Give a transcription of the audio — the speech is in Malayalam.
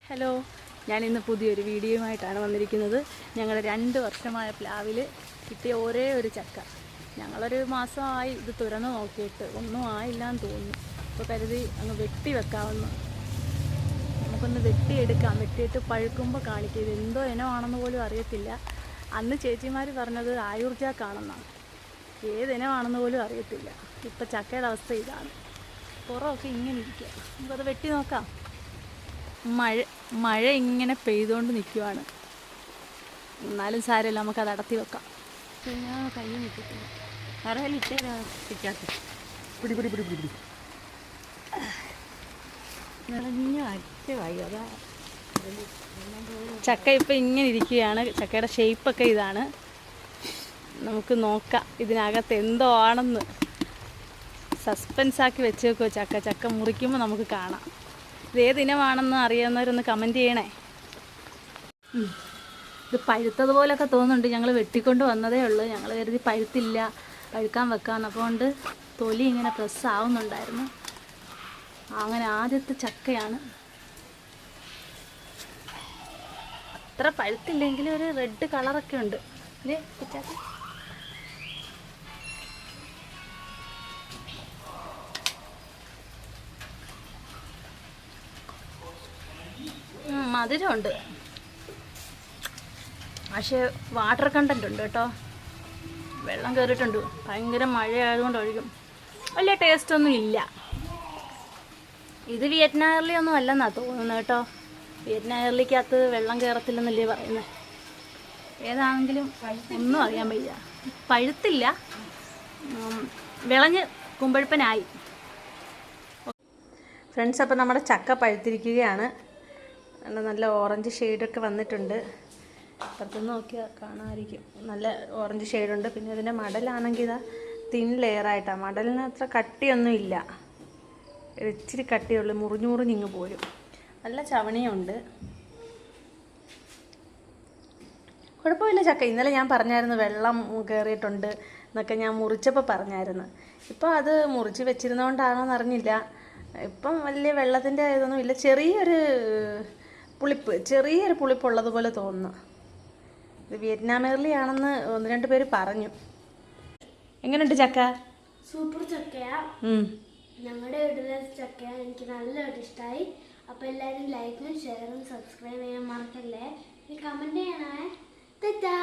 ഹലോ, ഞാനിന്ന് പുതിയൊരു വീഡിയോയുമായിട്ടാണ് വന്നിരിക്കുന്നത്. ഞങ്ങൾ 2 വർഷമായ പ്ലാവിൽ കിട്ടിയ ഒരേ ഒരു ചക്ക. ഞങ്ങളൊരു മാസമായി ഇത് തുറന്ന് നോക്കിയിട്ട് ഒന്നും ആയില്ലാന്ന് തോന്നുന്നു. അപ്പോൾ കരുതി അങ്ങ് വെട്ടി വെക്കാമെന്ന്. നമുക്കൊന്ന് വെട്ടിയെടുക്കാം. വെട്ടിയിട്ട് പഴുക്കുമ്പോൾ കാണിക്കും. ഇത് എന്തോ ഇനമാണെന്ന് പോലും അറിയത്തില്ല. അന്ന് ചേച്ചിമാർ പറഞ്ഞത് ആയുർജാക്കാണെന്നാണ്. ഏതിനമാണെന്ന് പോലും അറിയത്തില്ല. ഇപ്പം ചക്കയുടെ അവസ്ഥ ഇതാണ്. പുറമൊക്കെ ഇങ്ങനെ ഇരിക്കുക. നമുക്കത് വെട്ടി നോക്കാം. മഴ ഇങ്ങനെ പെയ്തുകൊണ്ട് നിൽക്കുവാണ്. എന്നാലും സാരമില്ല, നമുക്കത് അടത്തി വെക്കാം. ഞാൻ കൈ നിൽക്കത്തില്ല. ചക്ക ഇപ്പം ഇങ്ങനെ ഇരിക്കുകയാണ്. ചക്കയുടെ ഷേപ്പൊക്കെ ഇതാണ്. നമുക്ക് നോക്കാം ഇതിനകത്ത് എന്തോ ആണെന്ന്. സസ്പെൻസാക്കി വെച്ചേക്കോ. ചക്ക മുറിക്കുമ്പോൾ നമുക്ക് കാണാം. ഇതേതിനമാണെന്ന് അറിയാവുന്നവരൊന്ന് കമൻറ്റ് ചെയ്യണേ. ഇത് പഴുത്തതുപോലൊക്കെ തോന്നുന്നുണ്ട്. ഞങ്ങൾ വെട്ടിക്കൊണ്ട് വന്നതേ ഉള്ളൂ. ഞങ്ങൾ കരുതി പഴുത്തില്ല, പഴുക്കാൻ വെക്കാമെന്ന്. അപ്പോൾ കൊണ്ട് തൊലി ഇങ്ങനെ പ്രസ് ആവുന്നുണ്ടായിരുന്നു. അങ്ങനെ ആദ്യത്തെ ചക്കയാണ്. അത്ര പഴുത്തില്ലെങ്കിൽ ഒരു റെഡ് കളറൊക്കെ ഉണ്ട്. ഇല്ലേ ചക്ക? മധുരമുണ്ട്, പക്ഷേ വാട്ടർ കണ്ടൻ്റ് ഉണ്ട് കേട്ടോ. വെള്ളം കയറിയിട്ടുണ്ട്. ഭയങ്കര മഴയായതുകൊണ്ട് ഒഴുകും. വലിയ ടേസ്റ്റൊന്നും ഇല്ല. ഇത് വിയറ്റ്നാം എയർലി ഒന്നും അല്ലെന്നാണ് തോന്നുന്നത് കേട്ടോ. വിയറ്റ്നാം എയർലിക്കകത്ത് വെള്ളം കയറത്തില്ലെന്നല്ലേ പറയുന്നത്. ഏതാണെങ്കിലും ഒന്നും അറിയാൻ വയ്യ. പഴുത്തില്ല, വിളഞ്ഞ് കുമ്പഴുപ്പനായി. ഫ്രണ്ട്സ്, അപ്പം നമ്മുടെ ചക്ക പഴുത്തിരിക്കുകയാണ്. നല്ല ഓറഞ്ച് ഷെയ്ഡൊക്കെ വന്നിട്ടുണ്ട്. അപ്പുറത്തുനിന്ന് നോക്കിയാൽ കാണാമായിരിക്കും. നല്ല ഓറഞ്ച് ഷെയ്ഡുണ്ട്. പിന്നെ ഇതിൻ്റെ മടലാണെങ്കിൽ ഇതാ തിൻ ലെയറായിട്ടാണ്. മടലിന് അത്ര കട്ടിയൊന്നും ഇല്ല, ഇച്ചിരി കട്ടിയുള്ളൂ. മുറിഞ്ഞിങ്ങ് പോരും. നല്ല ചവണിയുണ്ട്. കുഴപ്പമില്ല ചക്ക. ഇന്നലെ ഞാൻ പറഞ്ഞായിരുന്നു വെള്ളം കയറിയിട്ടുണ്ട് എന്നൊക്കെ ഞാൻ മുറിച്ചപ്പോൾ പറഞ്ഞായിരുന്നു. ഇപ്പോൾ അത് മുറിച്ച് വെച്ചിരുന്നതുകൊണ്ടാണോന്ന് അറിഞ്ഞില്ല. ഇപ്പം വലിയ വെള്ളത്തിൻ്റെ ഇതൊന്നും ഇല്ല. ചെറിയൊരു പുളിപ്പുള്ളതുപോലെ തോന്നുന്നു. ഇത് വിയറ്റ്നാം എയർലി ആണെന്ന് 1-2 പേര് പറഞ്ഞു. എങ്ങനെയുണ്ട് ചക്ക? സൂപ്പർ ചക്കയാ. ഞങ്ങളുടെ വീട്ടിലെ ചക്കയാ. എനിക്ക് നല്ലതായിട്ട് ഇഷ്ടമായി. അപ്പോൾ എല്ലാവരും ലൈക്കും ഷെയറും സബ്സ്ക്രൈബ് ചെയ്യാൻ മറക്കല്ലേ. കമൻറ്റ് ചെയ്യണേ. തെറ്റാ.